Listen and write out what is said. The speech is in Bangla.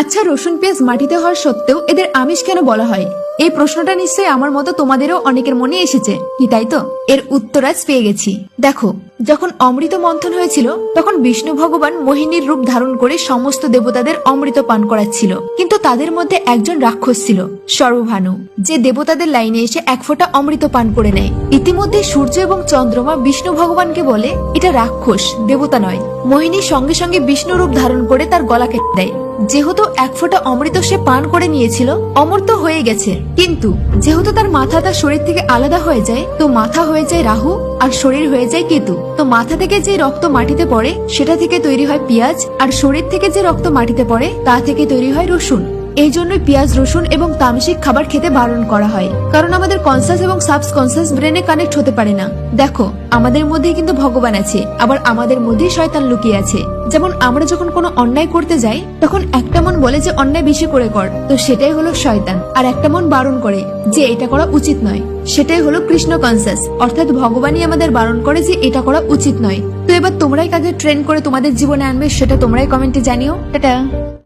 আচ্ছা, রসুন পেঁয়াজ মাটিতে হওয়ার সত্ত্বেও এদের আমিষ কেন বলা হয়? এই প্রশ্নটা নিশ্চয়ই আমার মতো তোমাদেরও অনেকের মনে এসেছে, কি তাই তো? এর উত্তর আজ পেয়ে গেছি। দেখো, যখন অমৃত মন্থন হয়েছিল তখন বিষ্ণু ভগবান মোহিনীর রূপ ধারণ করে সমস্ত দেবতাদের অমৃত পান করাচ্ছিল, কিন্তু তাদের মধ্যে একজন রাক্ষস ছিল, সর্বভানু, যে দেবতাদের লাইনে এসে এক ফোঁটা অমৃত পান করে নেয়। ইতিমধ্যে সূর্য এবং চন্দ্রমা বিষ্ণু ভগবানকে বলে এটা রাক্ষস, দেবতা নয়। মোহিনী সঙ্গে সঙ্গে বিষ্ণু রূপ ধারণ করে তার গলা কেটে দেয়। যেহেতু এক ফোঁটা অমৃত সে পান করে নিয়েছিল, অমর তো হয়ে গেছে, কিন্তু যেহেতু তার মাথা তার শরীর থেকে আলাদা হয়ে যায়, তো মাথা হয়ে যায় রাহু আর শরীর হয়ে যায় কেতু। তো মাথা থেকে যে রক্ত মাটিতে পড়ে সেটা থেকে তৈরি হয় পেঁয়াজ, আর শরীর থেকে যে রক্ত মাটিতে পড়ে তা থেকে তৈরি হয় রসুন। এই জন্যই পেঁয়াজ, রসুন এবং তামসিক খাবার খেতে বারণ করা হয়, কারণ আমাদের কনসাস এবং সাবকনসাস ব্রেনে কানেক্ট হতে পারে না। দেখো, আমাদের মধ্যে কিন্তু ভগবান আছে, আবার আমাদের মধ্যেই শয়তান লুকিয়ে আছে। যেমন আমরা যখন কোনো অন্যায় করতে যাই, তখন একটা মন বলে যে অন্যায় বেশি করে কর, তো সেটাই হলো শয়তান। আর একটা মন বারণ করে যে এটা করা উচিত নয়, সেটাই হলো কৃষ্ণ কনসাস, অর্থাৎ ভগবানই আমাদের বারণ করে যে এটা করা উচিত নয়। তো এবার তোমরাই কাজে ট্রেন করে তোমাদের জীবনে আনবে, সেটা তোমরাই কমেন্টে জানিও। টাটা।